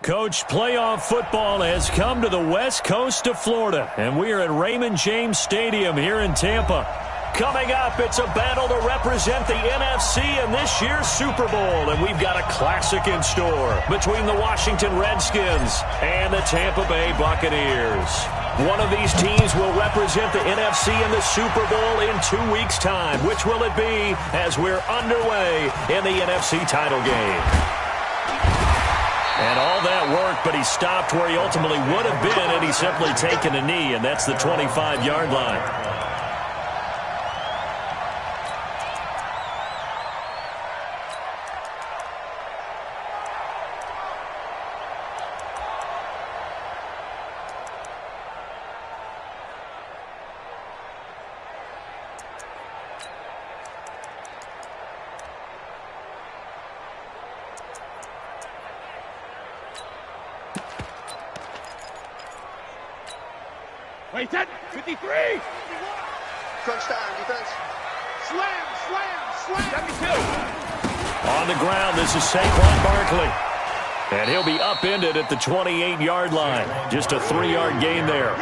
Coach, playoff football has come to the west coast of Florida, and we are at Raymond James Stadium here in Tampa. Coming up, it's a battle to represent the NFC in this year's Super Bowl, and we've got a classic in store between the Washington Redskins and the Tampa Bay Buccaneers. One of these teams will represent the NFC in the Super Bowl in 2 weeks' time. Which will it be as we're underway in the NFC title game? And all that work, but he stopped where he ultimately would have been had he simply taken a knee, and that's the 25-yard line. Wait, 53! Crunch time, defense. Slam, slam, slam! 72! On the ground, this is Saquon Barkley. And he'll be upended at the 28-yard line. Just a 3-yard gain there.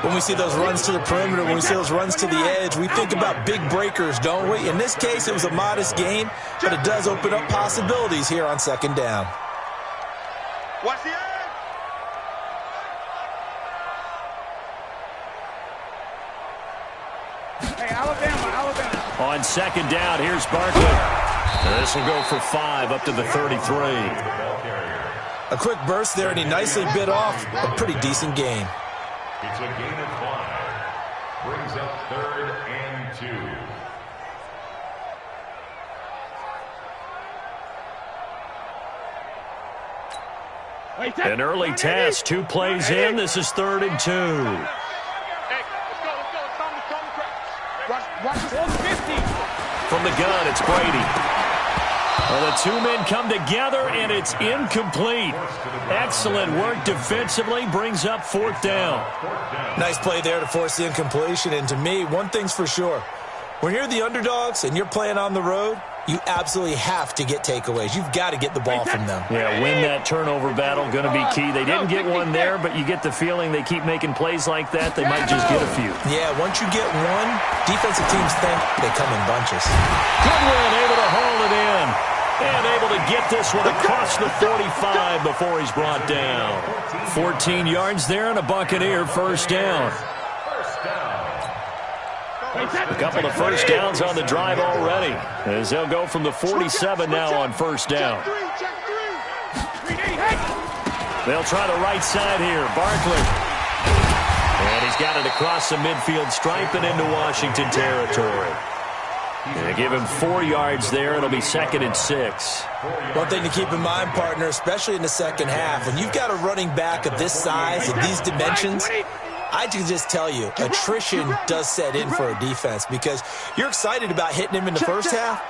When we see those runs to the perimeter, when we see those runs to the edge, we think about big breakers, don't we? In this case, it was a modest gain, but it does open up possibilities here on second down. Watch the edge! Hey, Alabama. On second down, here's Barkley. This will go for 5 up to the 33. A quick burst there, and he nicely bit off a pretty decent gain. It's a gain of 5. Brings up 3rd and 2. An early test, 2 plays in. This is 3rd and 2. From the gun, it's Brady. Well, the 2 men come together, and it's incomplete. Excellent work defensively, brings up 4th down. Nice play there to force the incompletion, and to me, one thing's for sure. When you're the underdogs and you're playing on the road, you absolutely have to get takeaways. You've got to get the ball from them. Yeah, win that turnover battle, going to be key. They didn't get one there, but you get the feeling they keep making plays like that, they might just get a few. Yeah, once you get one, defensive teams think they come in bunches. Goodwin able to haul it in. And able to get this one across the 45 before he's brought down. 14 yards there and a Buccaneer first down. A couple of first downs on the drive already, as they'll go from the 47 now on first down. They'll try the right side here. Barkley. And he's got it across the midfield stripe and into Washington territory. They give him 4 yards there. It'll be 2nd and 6. One thing to keep in mind, partner, especially in the second half, when you've got a running back of this size and these dimensions, I can just tell you, attrition does set in for a defense because you're excited about hitting him in the first half.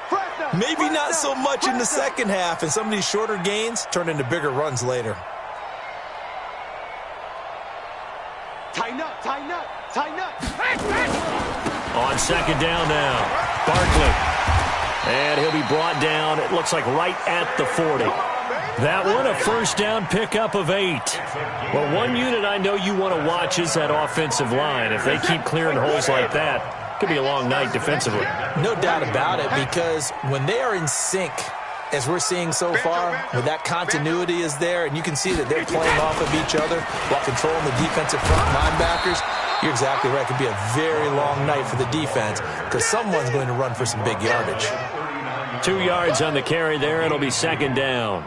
Maybe not so much in the second half, and some of these shorter gains turn into bigger runs later. Tighten up, tighten up, tighten up. On second down now, Barkley. And he'll be brought down, it looks like right at the 40. That one, a first down pickup of 8. Well, one unit I know you want to watch is that offensive line. If they keep clearing holes like that, it could be a long night defensively. No doubt about it, because when they are in sync, as we're seeing so far, where that continuity is there, and you can see that they're playing off of each other while controlling the defensive front linebackers, you're exactly right. It could be a very long night for the defense because someone's going to run for some big yardage. 2 yards on the carry there. It'll be second down.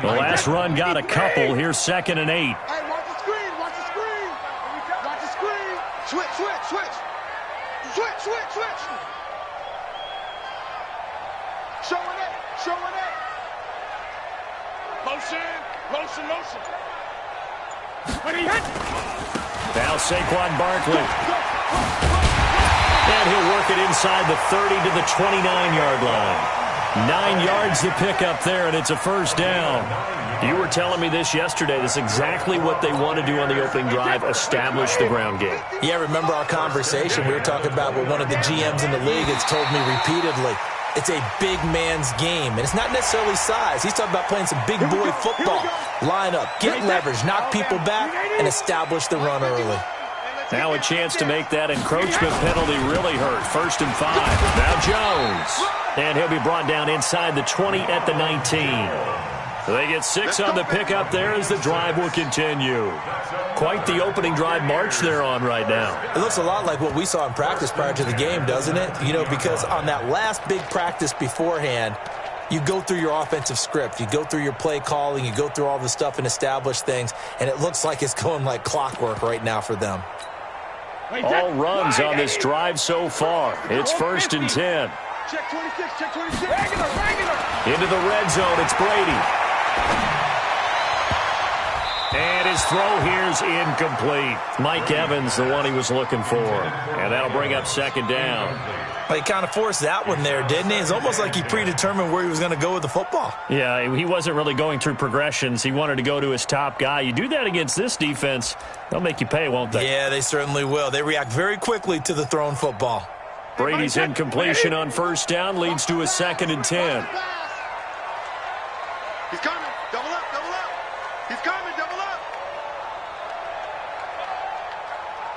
The last run got a couple. Here's 2nd and 8. Hey, watch the screen, watch the screen. Watch the screen. Switch, switch, switch. Switch, switch, switch. Showing it, showing it. Motion, motion, motion. Now Saquon Barkley. And he'll work it inside the 30 to the 29-yard line. 9 yards to pick up there, and it's a first down. You were telling me this yesterday. This is exactly what they want to do on the opening drive, establish the ground game. Yeah, remember our conversation. We were talking about what one of the GMs in the league has told me repeatedly. It's a big man's game, and it's not necessarily size. He's talking about playing some big boy football. Line up, get leverage, knock people back, and establish the run early. Now a chance to make that encroachment penalty really hurt. 1st and 5. Now Jones. And he'll be brought down inside the 20 at the 19. So they get 6 on the pickup there as the drive will continue. Quite the opening drive march they're on right now. It looks a lot like what we saw in practice prior to the game, doesn't it? You know, because on that last big practice beforehand, you go through your offensive script. You go through your play calling. You go through all the stuff and establish things. And it looks like it's going like clockwork right now for them. All runs on this drive so far. It's 1st and 10. Check 26, check 26. Regular. Into the red zone, it's Brady. And his throw here's incomplete. Mike Evans, the one he was looking for. And that'll bring up 2nd down. Well, he kind of forced that one there, didn't he? It's almost like he predetermined where he was going to go with the football. Yeah, he wasn't really going through progressions. He wanted to go to his top guy. You do that against this defense, they'll make you pay, won't they? Yeah, they certainly will. They react very quickly to the thrown football. Brady's incompletion on 1st down leads to a 2nd and 10. He's coming. Double up, double up. He's coming, double up.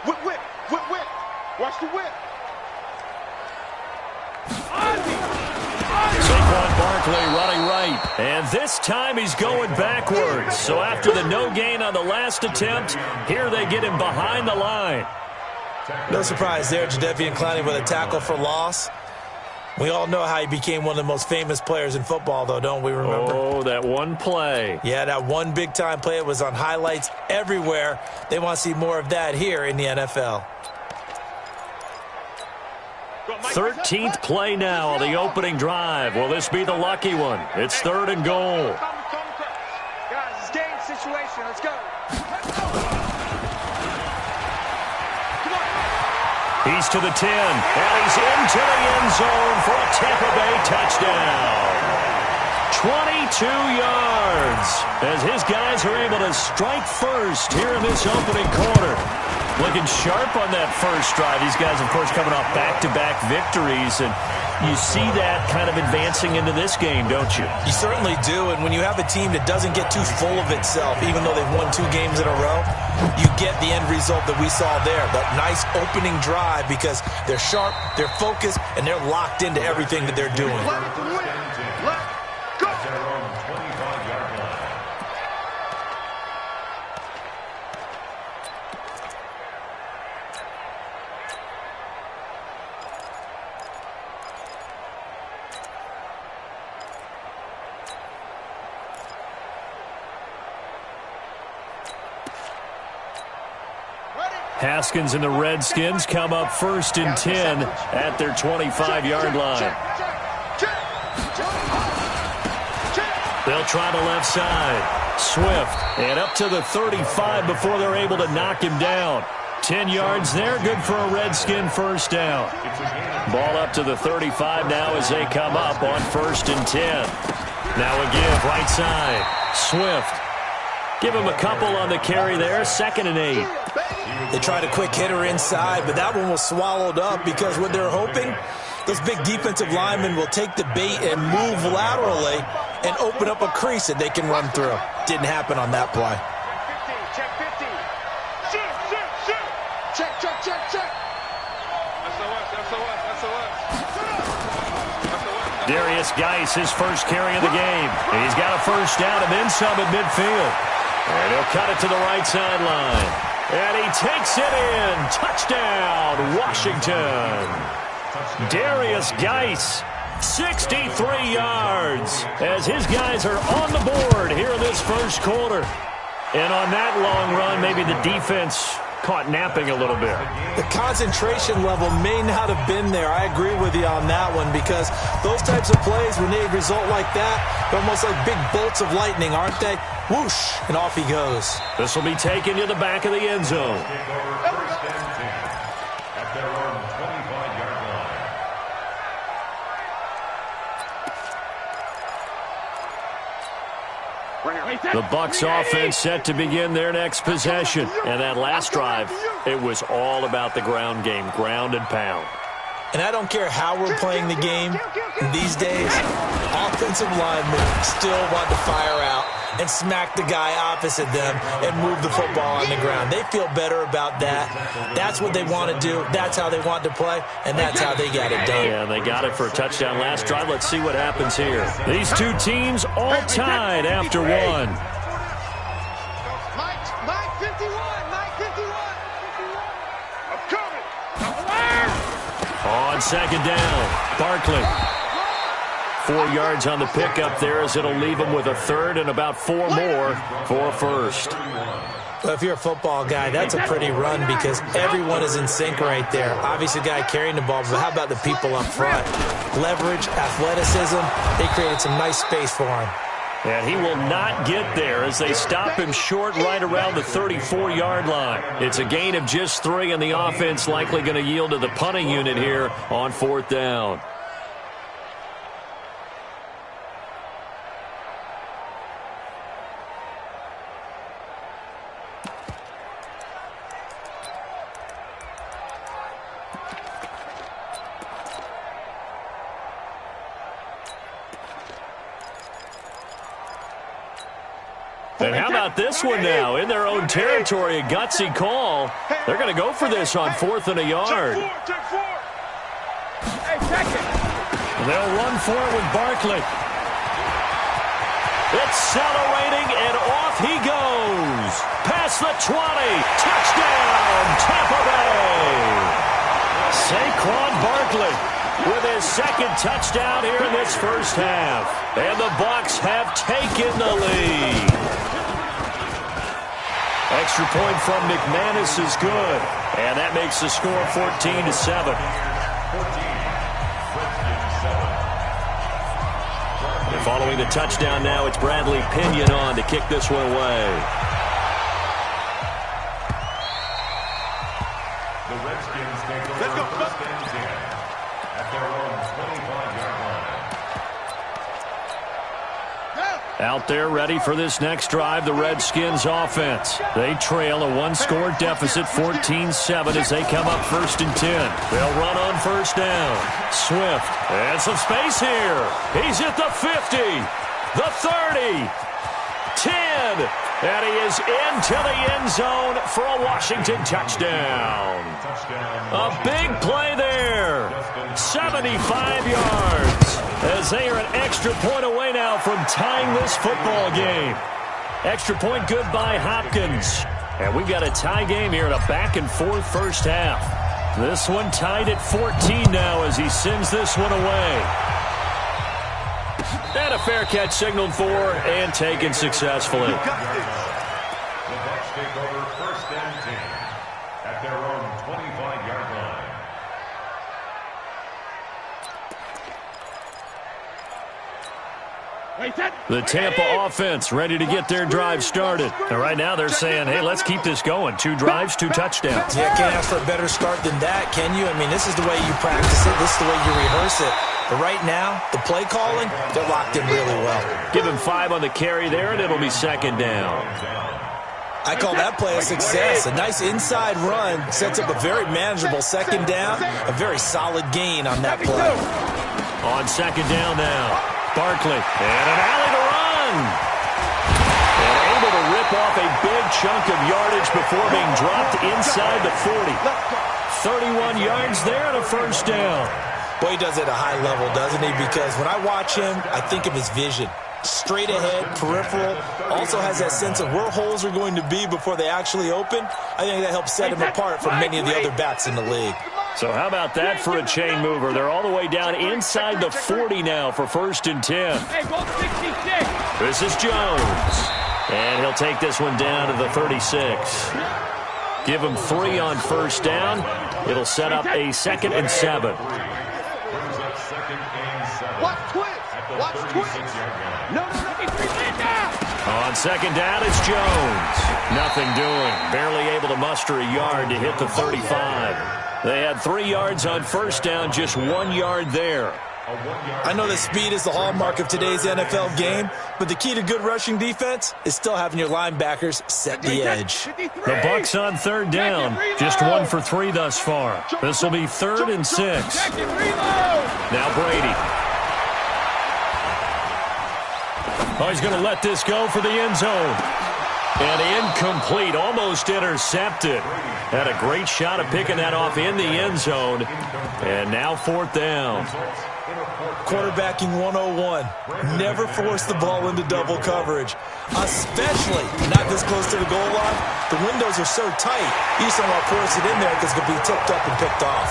Whip, whip, whip, whip. Watch the whip. Saquon Barkley running right. And this time he's going backwards. So after the no gain on the last attempt, here they get him behind the line. No surprise there, Jadeveon Clowney with a tackle for loss. We all know how he became one of the most famous players in football, though, don't we remember? Oh, that one play. Yeah, that one big-time play. It was on highlights everywhere. They want to see more of that here in the NFL. 13th play now on the opening drive. Will this be the lucky one? It's 3rd and goal. Guys, it's game situation. Let's go. He's to the 10, and he's into the end zone for a Tampa Bay touchdown. 22 yards as his guys are able to strike first here in this opening quarter. Looking sharp on that first drive. These guys, of course, coming off back-to-back victories, and you see that kind of advancing into this game, don't you? You certainly do, and when you have a team that doesn't get too full of itself, even though they've won 2 games in a row, you get the end result that we saw there, that nice opening drive, because they're sharp, they're focused, and they're locked into everything that they're doing. Haskins and the Redskins come up 1st and 10 at their 25-yard line. They'll try the left side. Swift, and up to the 35 before they're able to knock him down. 10 yards there, good for a Redskin 1st down. Ball up to the 35 now as they come up on 1st and 10. Now a give, right side. Swift. Give him a couple on the carry there, 2nd and 8. They tried a quick hitter inside, but that one was swallowed up because what they're hoping, those big defensive linemen will take the bait and move laterally and open up a crease that they can run through. Didn't happen on that play. Check 50. Shoot, shoot, shoot. Check, check, check, check. Darius Geis, his first carry of the game. He's got a 1st down and then some at midfield. And he'll cut it to the right sideline. And he takes it in. Touchdown, Washington. Darius Geis, 63 yards as his guys are on the board here in this first quarter. And on that long run, maybe the defense caught napping a little bit. The concentration level may not have been there. I agree with you on that one because those types of plays, when they result like that, they're almost like big bolts of lightning, aren't they? Whoosh, and off he goes. This will be taken to the back of the end zone. The Bucs offense set to begin their next possession. And that last drive, it was all about the ground game, ground and pound. And I don't care how we're playing the game these days, offensive linemen still want to fire out and smack the guy opposite them and move the football on the ground. They feel better about that. That's what they want to do. That's how they want to play, and that's how they got it done. Yeah, they got it for a touchdown last drive. Let's see what happens here. These two teams all tied after one. Mike 51, Mike 51. I'm coming. On second down, Barkley. 4 yards on the pickup there as it'll leave him with a third and about 4 more for a first. Well, if you're a football guy, that's a pretty run because everyone is in sync right there. Obviously, the guy carrying the ball, but how about the people up front? Leverage, athleticism, they created some nice space for him. And he will not get there as they stop him short right around the 34-yard line. It's a gain of just 3, and the offense likely going to yield to the punting unit here on 4th down. And how about this one now? In their own territory, a gutsy call. They're going to go for this on 4th and a yard. Check 4. Hey, check it. They'll run for it with Barkley. Accelerating, and off he goes. Past the 20. Touchdown, Tampa Bay. Saquon Barkley with his second touchdown here in this first half. And the Bucs have taken the lead. Extra point from McManus is good. And that makes the score 14-7. And following the touchdown now, it's Bradley Pinion on to kick this one away. The Redskins take over first and 10 at their own 25-yard line. Out there ready for this next drive, the Redskins offense. They trail a one-score deficit, 14-7, as they come up 1st and 10. They'll run on 1st down. Swift, and some space here. He's at the 50, the 30, 10, and he is into the end zone for a Washington touchdown. A big play there, 75 yards. As they are an extra point away now from tying this football game. Extra point good by Hopkins. And we've got a tie game here in a back-and-forth first half. This one tied at 14 now as he sends this one away. And a fair catch signaled for and taken successfully. The Bucs take over 1st and 10 at their own 25-yard line. The Tampa offense ready to get their drive started. And right now they're saying, hey, let's keep this going. 2 drives, 2 touchdowns. Yeah, can't ask for a better start than that, can you? I mean, this is the way you practice it. This is the way you rehearse it. But right now, the play calling, they're locked in really well. Give him 5 on the carry there, and it'll be 2nd down. I call that play a success. A nice inside run sets up a very manageable 2nd down, a very solid gain on that play. On 2nd down now, Barkley, and an alley to run. And able to rip off a big chunk of yardage before being dropped inside the 40. 31 yards there and a 1st down. Boy, he does it at a high level, doesn't he? Because when I watch him, I think of his vision. Straight ahead, peripheral, also has that sense of where holes are going to be before they actually open. I think that helps set him apart from many of the other backs in the league. So how about that for a chain mover? They're all the way down inside the 40 now for 1st and 10. Hey, ball 66. This is Jones. And he'll take this one down to the 36. Give him 3 on 1st down. It'll set up a 2nd and 7. Watch twist. Watch twist. No. On 2nd down, it's Jones. Nothing doing. Barely able to muster a yard to hit the 35. They had 3 yards on 1st down, just 1 yard there. I know that speed is the hallmark of today's NFL game, but the key to good rushing defense is still having your linebackers set the edge. The Bucs on third down. Just 1 for 3 thus far. This will be 3rd and 6. Now Brady. Oh, he's going to let this go for the end zone. And incomplete, almost intercepted. Had a great shot at picking that off in the end zone. And now 4th down. Quarterbacking 101. Never force the ball into double coverage, especially not this close to the goal line. The windows are so tight, you just don't want to force it in there because it could be tipped up and picked off.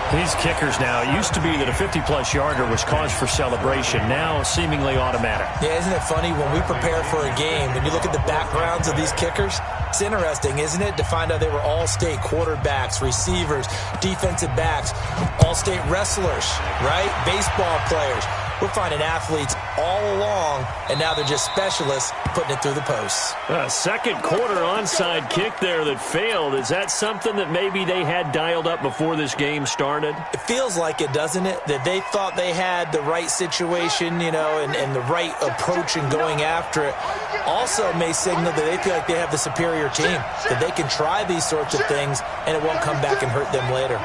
These kickers now, it used to be that a 50-plus yarder was cause for celebration. Now seemingly automatic. Yeah, isn't it funny when we prepare for a game, when you look at the backgrounds of these kickers, it's interesting, isn't it, to find out they were all-state quarterbacks, receivers, defensive backs, all-state wrestlers, right? Baseball players. We're finding athletes all along, and now they're just specialists putting it through the posts. Second quarter onside kick there that failed. Is that something that maybe they had dialed up before this game started? It feels like it, doesn't it? That they thought they had the right situation, you know, and the right approach in going after it. Also may signal that they feel like they have the superior team, that they can try these sorts of things, and it won't come back and hurt them later.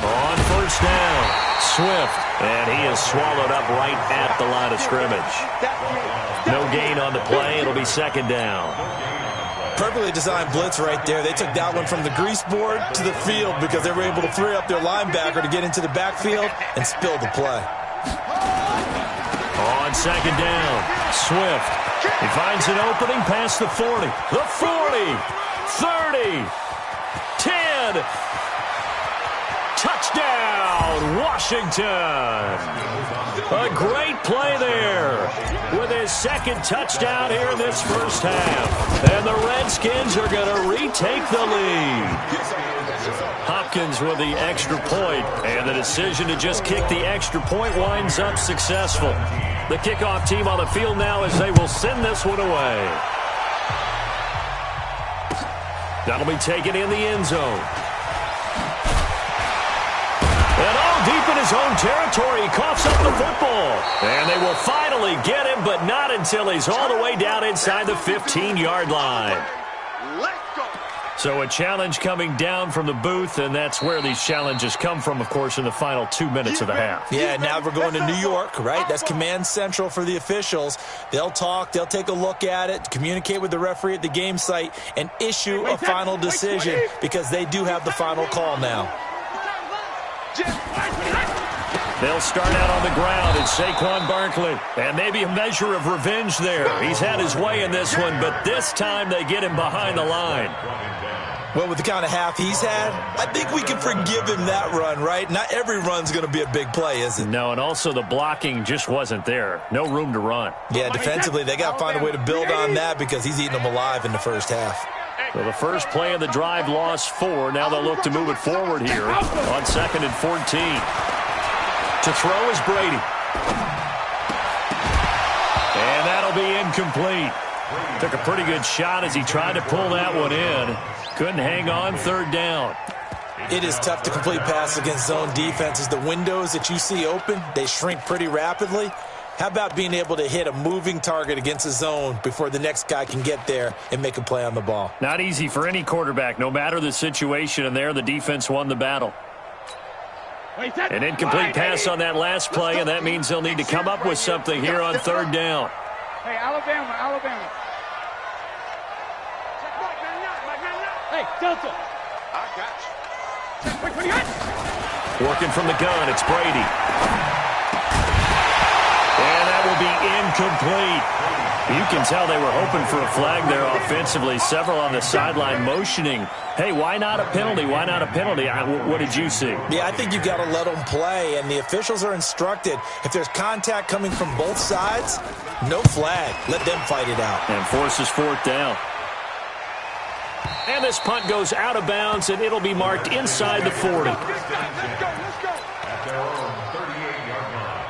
On first down, Swift, and he is swallowed up right at the line of scrimmage. No gain on the play. It'll be 2nd down. Perfectly designed blitz right there. They took that one from the grease board to the field because they were able to free up their linebacker to get into the backfield and spill the play. On 2nd down, Swift. He finds an opening past the 40. The 40, 30, 10. Touchdown, Washington. A great play there with his 2nd touchdown here in this first half. And the Redskins are going to retake the lead. Hopkins with the extra point, and the decision to just kick the extra point winds up successful. The kickoff team on the field now as they will send this one away. That'll be taken in the end zone. And all deep in his own territory, he coughs up the football. And they will finally get him, but not until he's all the way down inside the 15-yard line. So a challenge coming down from the booth, and that's where these challenges come from, of course, in the final 2 minutes of the half. Yeah, now we're going to New York, right? That's command central for the officials. They'll talk, they'll take a look at it, communicate with the referee at the game site, and issue a final decision because they do have the final call now. They'll start out on the ground in Saquon Barkley. And maybe a measure of revenge there. He's had his way in this one, but this time they get him behind the line. Well, with the kind of half he's had, I think we can forgive him that run, right? Not every run's going to be a big play, is it? No, and also the blocking just wasn't there. No room to run. Yeah, defensively, they got to find a way to build on that because he's eating them alive in the first half. So the first play of the drive lost 4. Now they'll look to move it forward here on 2nd and 14. To throw is Brady. And that'll be incomplete. Took a pretty good shot as he tried to pull that one in. Couldn't hang on 3rd down. It is tough to complete passes against zone defenses. The windows that you see open, they shrink pretty rapidly. How about being able to hit a moving target against a zone before the next guy can get there and make a play on the ball? Not easy for any quarterback, no matter the situation, and there the defense won the battle. An incomplete pass on that last play, and that means they'll need to come up with something here on 3rd down. Hey, Alabama. Hey, Delta. I got you. What do you got? Working from the gun, it's Brady. And that will be incomplete. You can tell they were hoping for a flag there offensively. Several on the sideline motioning. Hey, why not a penalty? Why not a penalty? What did you see? Yeah, I think you've got to let them play, and the officials are instructed. If there's contact coming from both sides, no flag. Let them fight it out. And forces 4th down. And this punt goes out of bounds, and it'll be marked inside the 40. At their own 38-yard line.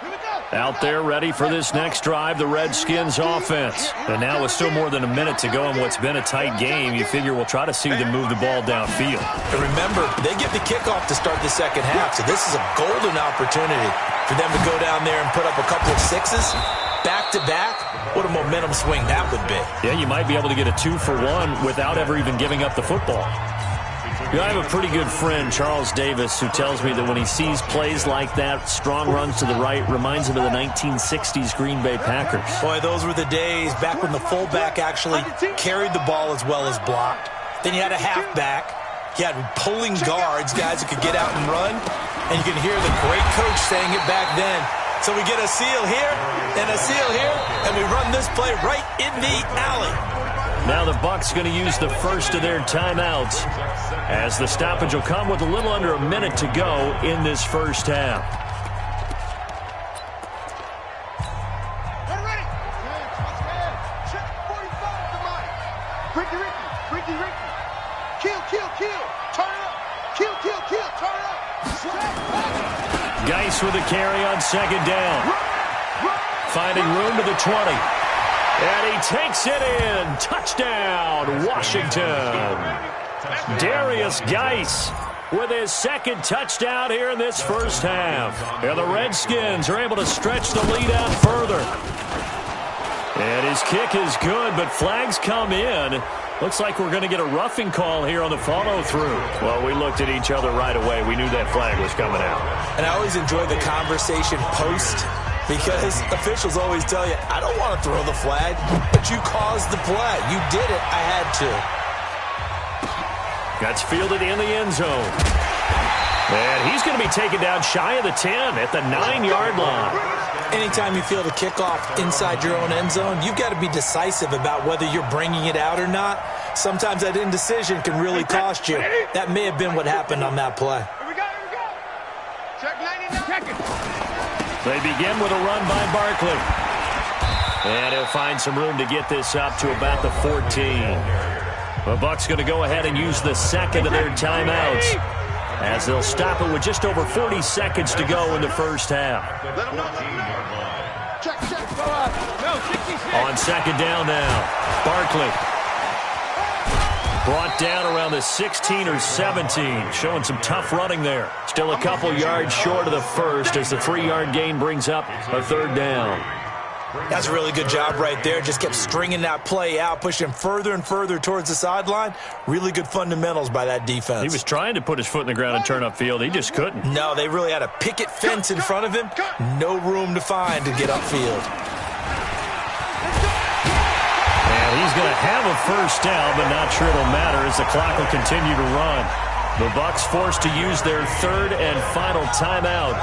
Here we go. Out there ready for this next drive, the Redskins offense. And now with still more than a minute to go in what's been a tight game, you figure we'll try to see them move the ball downfield. And remember, they get the kickoff to start the second half, so this is a golden opportunity for them to go down there and put up a couple of sixes back-to-back. What a momentum swing that would be. Yeah, you might be able to get a 2-for-1 without ever even giving up the football. You know, I have a pretty good friend, Charles Davis, who tells me that when he sees plays like that, strong runs to the right, reminds him of the 1960s Green Bay Packers. Boy, those were the days back when the fullback actually carried the ball as well as blocked. Then you had a halfback. You had pulling guards, guys who could get out and run. And you can hear the great coach saying it back then. So we get a seal here and a seal here, and we run this play right in the alley. Now the Bucs going to use the first of their timeouts, as the stoppage will come with a little under a minute to go in this first half. Ready? Check 45 to Mike. Ricky. Kill. Turn up. Kill. Turn up. Geis with a carry on second down. Finding room to the 20. And he takes it in. Touchdown, Washington. Darius Geis with his second touchdown here in this first half. And the Redskins are able to stretch the lead out further. And his kick is good, but flags come in. Looks like we're going to get a roughing call here on the follow-through. Well, we looked at each other right away. We knew that flag was coming out. And I always enjoy the conversation post, because officials always tell you, I don't want to throw the flag, but you caused the play. You did it. I had to. That's fielded in the end zone. And he's going to be taken down shy of the 10 at the 9-yard line. Anytime you field a kickoff inside your own end zone, you've got to be decisive about whether you're bringing it out or not. Sometimes that indecision can really cost you. That may have been what happened on that play. Here we go. Check 99. Check it. They begin with a run by Barkley. And he'll find some room to get this up to about the 14. The Bucs going to go ahead and use the second of their timeouts, as they'll stop it with just over 40 seconds to go in the first half. Check. Go up. No, 66. On second down now, Barkley. Brought down around the 16 or 17, showing some tough running there. Still a couple yards short of the first as the 3-yard gain brings up a third down. That's a really good job right there. Just kept stringing that play out, pushing further and further towards the sideline. Really good fundamentals by that defense. He was trying to put his foot in the ground and turn upfield. He just couldn't. No, they really had a picket fence in front of him. No room to find to get upfield. And he's going to have a first down, but not sure it'll matter as the clock will continue to run. The Bucs forced to use their third and final timeout,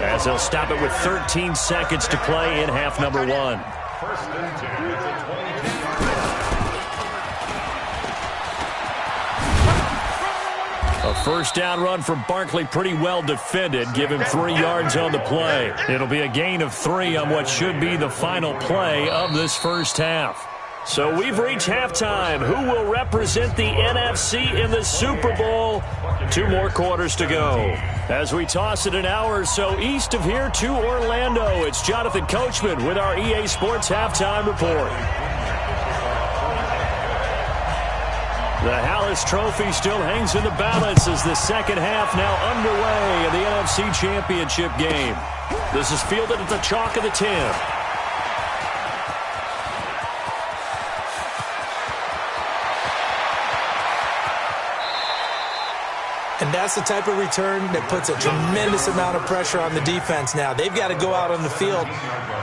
as they'll stop it with 13 seconds to play in half number 1. First and 10 at the 22. A first down run for Barkley, pretty well defended. Give him 3 yards on the play. It'll be a gain of 3 on what should be the final play of this first half. So we've reached halftime. Who will represent the NFC in the Super Bowl? 2 more quarters to go. As we toss it an hour or so east of here to Orlando, it's Jonathan Coachman with our EA Sports Halftime Report. The Hallis Trophy still hangs in the balance as the second half now underway in the NFC Championship game. This is fielded at the chalk of the 10. And that's the type of return that puts a tremendous amount of pressure on the defense now. They've got to go out on the field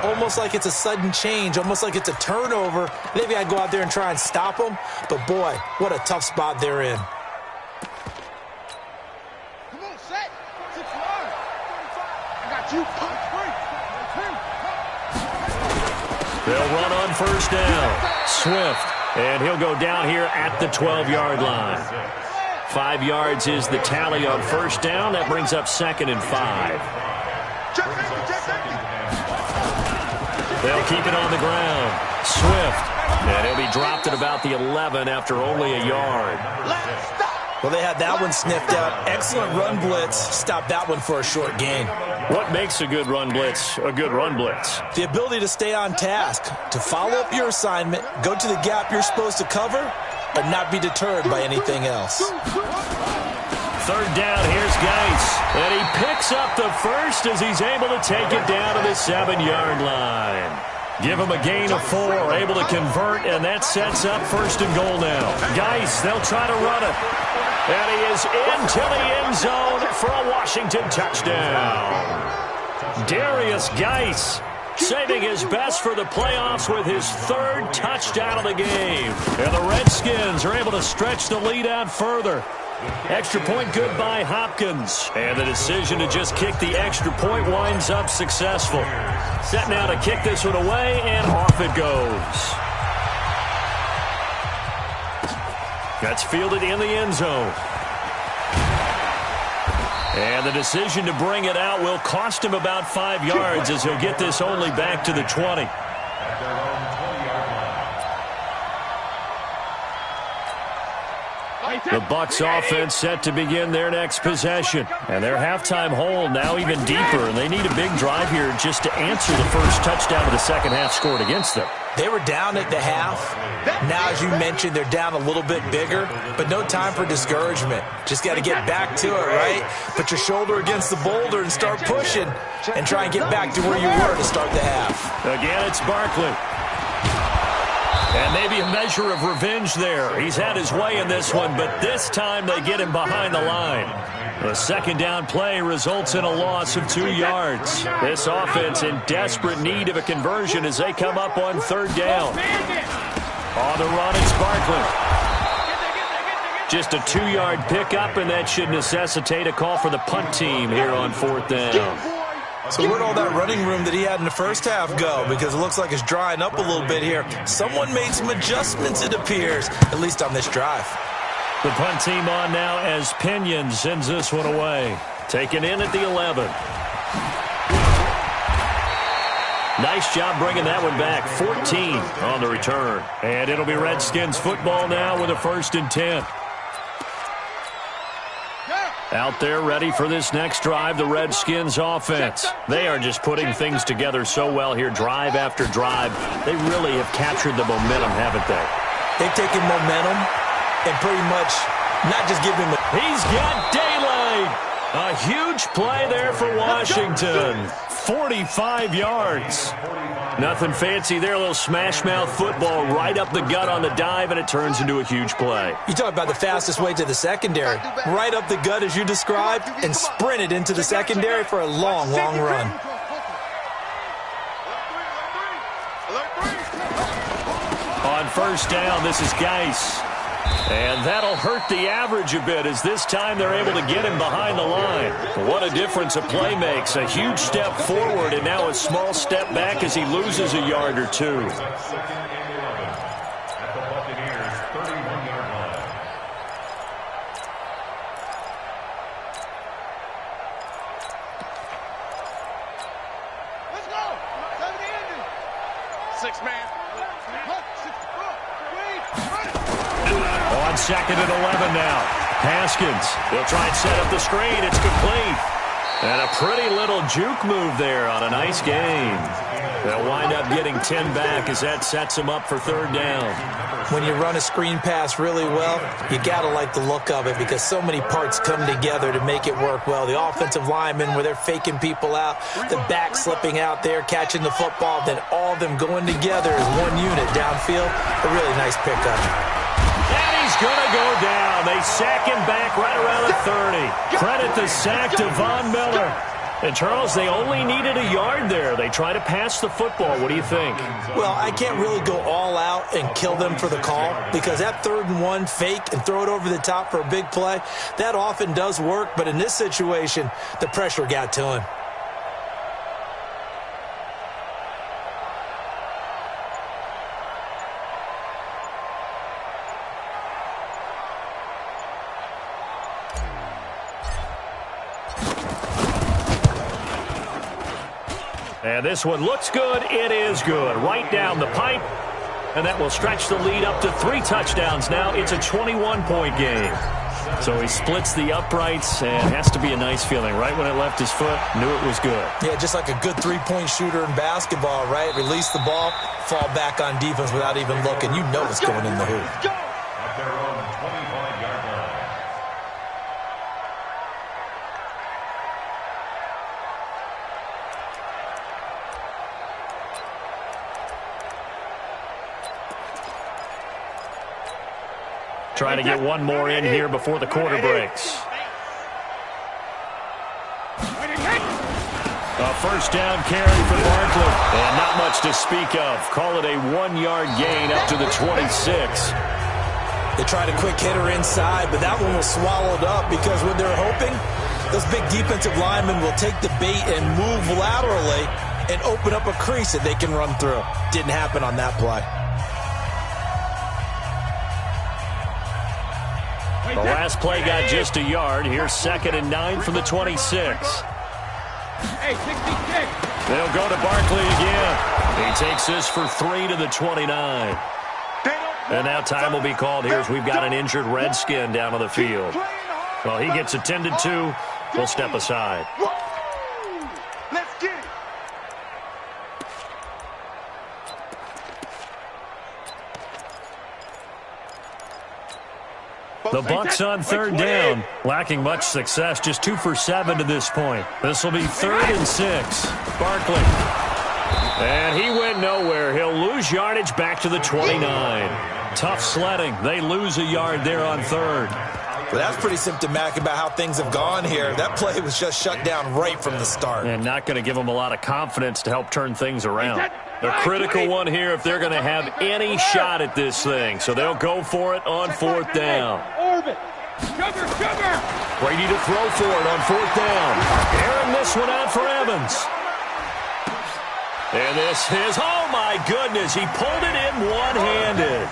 almost like it's a sudden change, almost like it's a turnover. They've got to go out there and try and stop them. But, boy, what a tough spot they're in. Come on, set. 6 yards. 35. I got you. They'll run on first down. Swift. And he'll go down here at the 12-yard line. 5 yards is the tally on first down. That brings up 2nd and 5. They'll keep it on the ground. Swift. And he'll be dropped at about the 11 after only a yard. Well, they had that one sniffed out. Excellent run blitz. Stopped that one for a short gain. What makes a good run blitz a good run blitz? The ability to stay on task, to follow up your assignment, go to the gap you're supposed to cover, and not be deterred by anything else. Third down, here's Geis. And he picks up the first as he's able to take it down to the 7-yard line. Give him a gain of 4, able to convert, and that sets up 1st and goal now. Geis, they'll try to run it. And he is into the end zone for a Washington touchdown. Darius Geis saving his best for the playoffs with his 3rd touchdown of the game. And the Redskins are able to stretch the lead out further. Extra point good by Hopkins. And the decision to just kick the extra point winds up successful. Set now to kick this one away, and off it goes. That's fielded in the end zone. And the decision to bring it out will cost him about 5 yards as he'll get this only back to the 20. The Bucs offense set to begin their next possession. And their halftime hole now even deeper, and they need a big drive here just to answer the first touchdown of the second half scored against them. They were down at the half. Now, as you mentioned, they're down a little bit bigger, but no time for discouragement. Just got to get back to it, right? Put your shoulder against the boulder and start pushing and try and get back to where you were to start the half. Again, it's Barkley. And maybe a measure of revenge there. He's had his way in this one, but this time they get him behind the line. The second down play results in a loss of 2 yards. This offense in desperate need of a conversion as they come up on 3rd down. On the run, it's Barkley. Just a 2-yard pickup, and that should necessitate a call for the punt team here on 4th down. So where'd all that running room that he had in the first half go? Because it looks like it's drying up a little bit here. Someone made some adjustments, it appears, at least on this drive. The punt team on now as Pinion sends this one away. Taken in at the 11. Nice job bringing that one back. 14 on the return. And it'll be Redskins football now with a 1st and 10. Out there ready for this next drive, the Redskins offense. They are just putting things together so well here, drive after drive. They really have captured the momentum, haven't they? They've taken momentum and pretty much not just giving him He's got daylight. A huge play there for Washington. 45 yards. Nothing fancy there, a little smash-mouth football right up the gut on the dive, and it turns into a huge play. You talk about the fastest way to the secondary. Right up the gut as you described and sprinted into the secondary for a long, long run. On 1st down, this is Geis. And that'll hurt the average a bit as this time they're able to get him behind the line. What a difference a play makes. A huge step forward and now a small step back as he loses a yard or 2. Let's go. 6-man. On 2nd and 11 now. Haskins. They'll try and set up the screen. It's complete. And a pretty little juke move there on a nice game. They'll wind up getting 10 back as that sets them up for 3rd down. When you run a screen pass really well, you got to like the look of it because so many parts come together to make it work well. The offensive linemen, where they're faking people out, the back slipping out there, catching the football, then all of them going together as one unit downfield. A really nice pickup. And he's going to go down. They sack him back right around the 30. Credit the sack to Von Miller. And, Charles, they only needed a yard there. They try to pass the football. What do you think? Well, I can't really go all out and kill them for the call because that 3rd and 1 fake and throw it over the top for a big play, that often does work. But in this situation, the pressure got to him. And this one looks good. It is good. Right down the pipe. And that will stretch the lead up to 3 touchdowns now. It's a 21-point game. So he splits the uprights, and has to be a nice feeling. Right when it left his foot, knew it was good. Yeah, just like a good three-point shooter in basketball, right? Release the ball, fall back on defense without even looking. You know it's going in the hoop. At their own 25-yard line. Trying to get one more in here before the quarter breaks. A first down carry for Barkley. And not much to speak of. Call it a 1-yard gain up to the 26. They tried a quick hitter inside, but that one was swallowed up because what they're hoping, those big defensive linemen will take the bait and move laterally and open up a crease that they can run through. Didn't happen on that play. The last play got just a yard. Here's 2nd and 9 from the 26. Hey, 66. They'll go to Barkley again. He takes this for 3 to the 29. And now time will be called here as we've got an injured Redskin down on the field. Well, he gets attended to. We'll step aside. Let's get it. The Bucs on 3rd down, lacking much success, just 2 for 7 to this point. This will be 3rd and 6. Barkley. And he went nowhere. He'll lose yardage back to the 29. Tough sledding. They lose a yard there on 3rd. But that's pretty symptomatic about how things have gone here. That play was just shut down right from the start. And not going to give them a lot of confidence to help turn things around. A critical one here if they're going to have any shot at this thing. So they'll go for it on 4th down. Orbit. Cover. Brady to throw for it on 4th down. Airing this one out for Evans. And this is, oh my goodness, he pulled it in one-handed.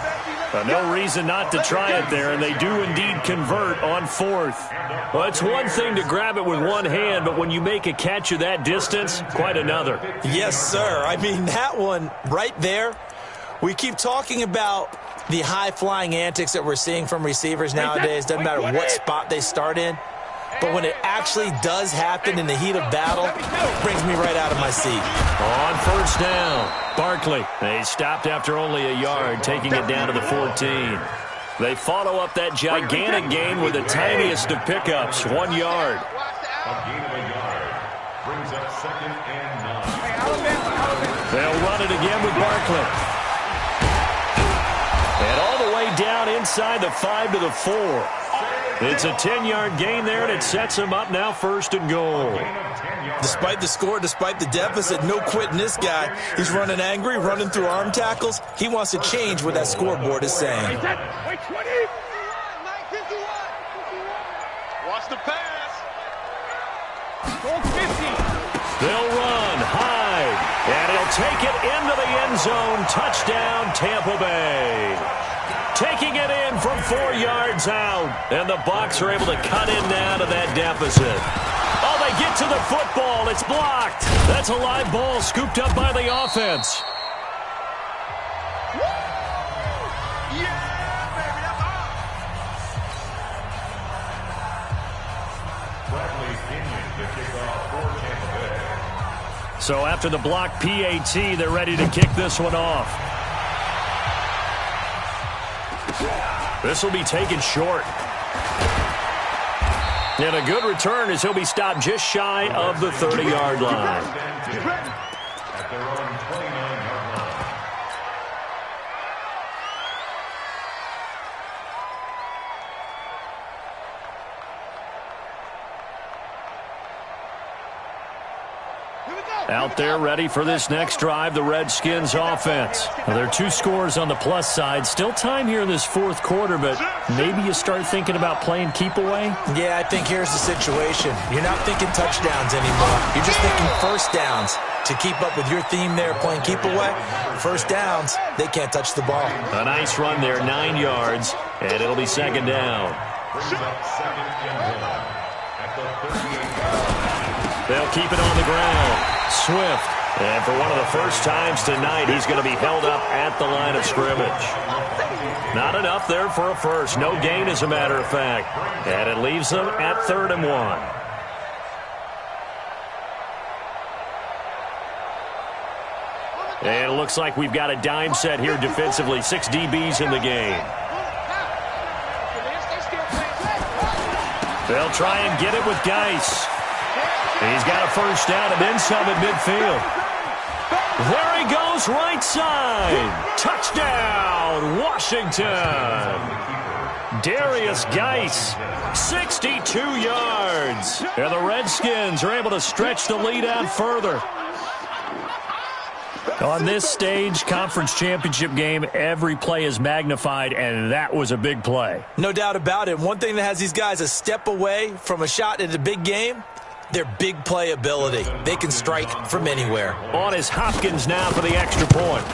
No reason not to try it there, and they do indeed convert on 4th. Well, it's one thing to grab it with one hand, but when you make a catch of that distance, quite another. Yes, sir. I mean, that one right there, we keep talking about the high-flying antics that we're seeing from receivers nowadays. Doesn't matter what spot they start in. But when it actually does happen in the heat of battle, it brings me right out of my seat. On 1st down, Barkley. They stopped after only a yard, taking it down to the 14. They follow up that gigantic gain with the tiniest of pickups, 1 yard. A gain of a yard brings up 2nd and 9. Hey, Alabama. They'll run it again with Barkley. And all the way down inside the 5 to the 4. It's a 10-yard gain there, and it sets him up now 1st and goal. Despite the score, despite the deficit, no quitting this guy. He's running angry, running through arm tackles. He wants to change what that scoreboard is saying. Wait, 20. Watch the pass. Goal 50. They'll run high, and he'll take it into the end zone. Touchdown, Tampa Bay. Taking it in from 4 yards out, and the Bucs are able to cut in now to that deficit. Oh, they get to the football. It's blocked. That's a live ball scooped up by the offense. So after the block PAT, they're ready to kick this one off. This will be taken short. And a good return as he'll be stopped just shy of the 30-yard line. At their own 29-yard line. Out there ready for this next drive, the Redskins offense. Well, there are 2 scores on the plus side. Still time here in this 4th quarter, but maybe you start thinking about playing keep away? Yeah, I think here's the situation. You're not thinking touchdowns anymore. You're just thinking first downs. To keep up with your theme there, playing keep away, first downs, they can't touch the ball. A nice run there, 9 yards, and it'll be 2nd down. Brings up 2nd and 1 at the 38-yard line. They'll keep it on the ground. Swift And for one of the first times tonight, he's going to be held up at the line of scrimmage. Not enough there for a first. No gain, as a matter of fact. And it leaves them at 3rd and 1. And it looks like we've got a dime set here defensively. 6 DBs in the game. They'll try and get it with Geis. He's got a first down and then some at midfield. There he goes, right side. Touchdown, Washington. Darius Geis, 62 yards. And the Redskins are able to stretch the lead out further. On this stage, conference championship game, every play is magnified, and that was a big play. No doubt about it. One thing that has these guys a step away from a shot at a big game, their big play ability. They can strike from anywhere. On is Hopkins now for the extra point.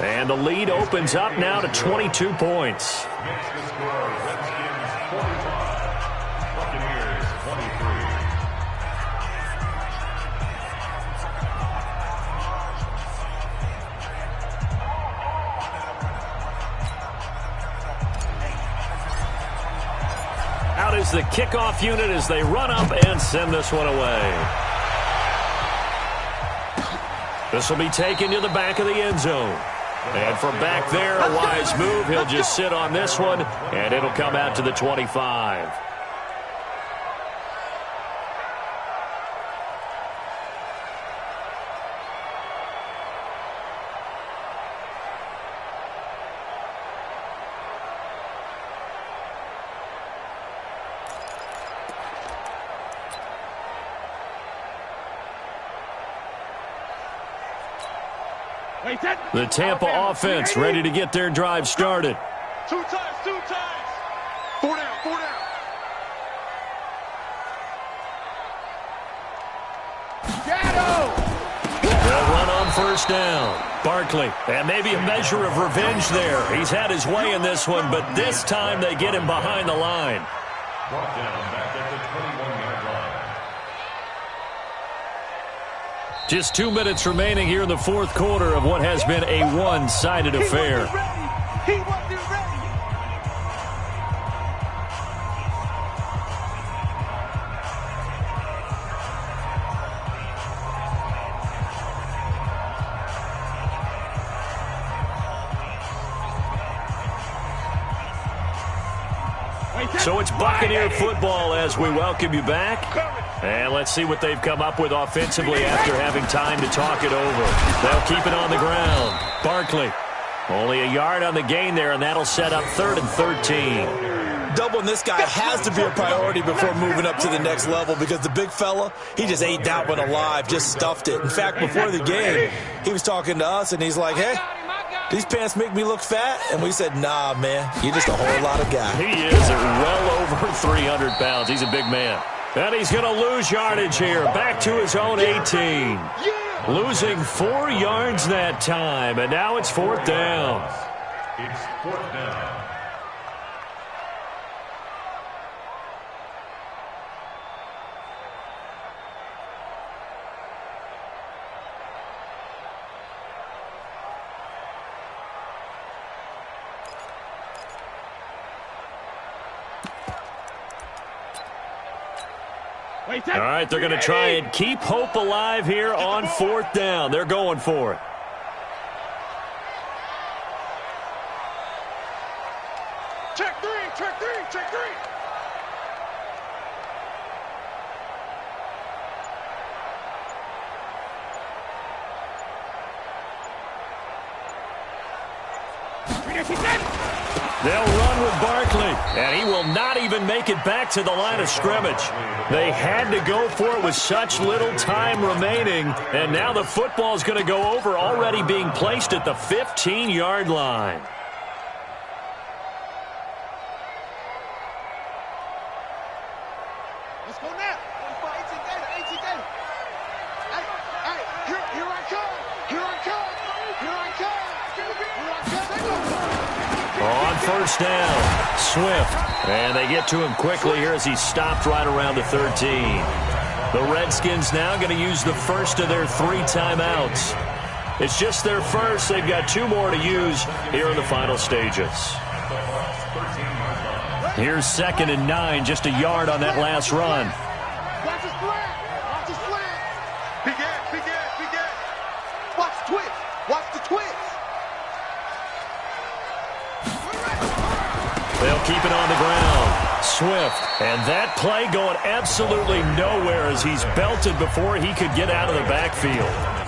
And the lead opens up now to 22 points. Out is the kickoff unit as they run up and send this one away. This will be taken to the back of the end zone. And from back there, a wise move. He'll just sit on this one, and it'll come out to the 25. The Tampa offense ready to get their drive started. 2 times, 2 times. 4 down, 4 down. They'll run on first down. Barkley, and maybe a measure of revenge there. He's had his way in this one, but this time they get him behind the line. Brought down back at the 21-yard line. Just 2 minutes remaining here in the fourth quarter of what has been a one-sided affair. He wasn't ready. So it's Buccaneer football as we welcome you back. And let's see what they've come up with offensively after having time to talk it over. They'll keep it on the ground. Barkley, only a yard on the gain there, and that'll set up 3rd and 13. Doubling this guy has to be a priority before moving up to the next level because the big fella, he just ate that one alive, just stuffed it. In fact, before the game, he was talking to us, and he's like, hey, these pants make me look fat? And we said, nah, man, you're just a whole lot of guy. He is at well over 300 pounds. He's a big man. And he's going to lose yardage here. Back to his own 18. Losing 4 yards that time. And now it's 4th down. It's 4th down. All right, they're going to try and keep hope alive here on 4th down. They're going for it. Check 3, check 3, check 3. They'll run with Barkley, and he will not even make it back to the line of scrimmage. They had to go for it with such little time remaining, and now the football is going to go over, already being placed at the 15-yard line. Let's go now. 18 data, 18 data. Hey, here I come. Here I come. Here I come. Here I come. On first down, Swift. And they get to him quickly here as he's stopped right around the 13. The Redskins now going to use the first of their 3 timeouts. It's just their first. They've got 2 more to use here in the final stages. Here's 2nd and 9, just a yard on that last run. Watch his slant. Watch his slant. Big ass, big ass, big ass. Watch the twist. Watch the twist. They'll keep it on the ground. Swift. And that play going absolutely nowhere as he's belted before he could get out of the backfield.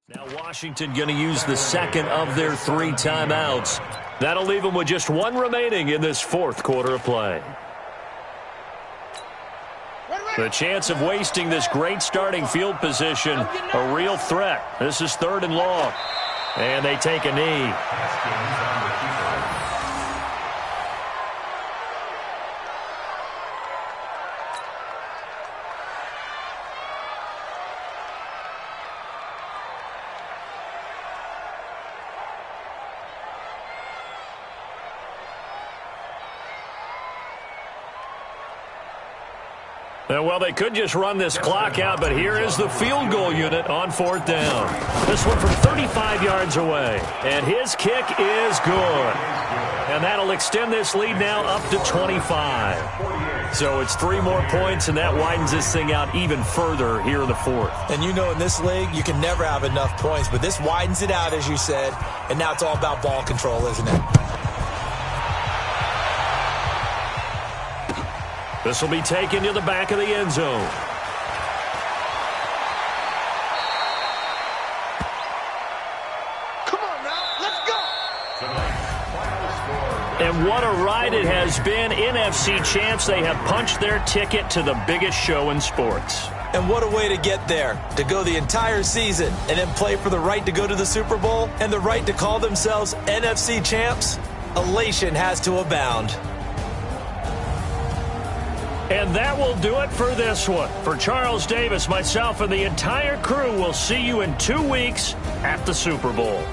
Now Washington going to use the second of their 3 timeouts. That'll leave them with just 1 remaining in this 4th quarter of play. The chance of wasting this great starting field position, a real threat. This is 3rd and long. And they take a knee. Well, they could just run this clock out, but here is the field goal unit on 4th down. This one from 35 yards away, and his kick is good. And that'll extend this lead now up to 25. So it's 3 more points, and that widens this thing out even further here in the 4th. And you know in this league, you can never have enough points, but this widens it out, as you said, and now it's all about ball control, isn't it? This will be taken to the back of the end zone. Come on now, let's go. And what a ride it has been. NFC champs, they have punched their ticket to the biggest show in sports. And what a way to get there, to go the entire season and then play for the right to go to the Super Bowl and the right to call themselves NFC champs. Elation has to abound. And that will do it for this one. For Charles Davis, myself, and the entire crew, we'll see you in 2 weeks at the Super Bowl.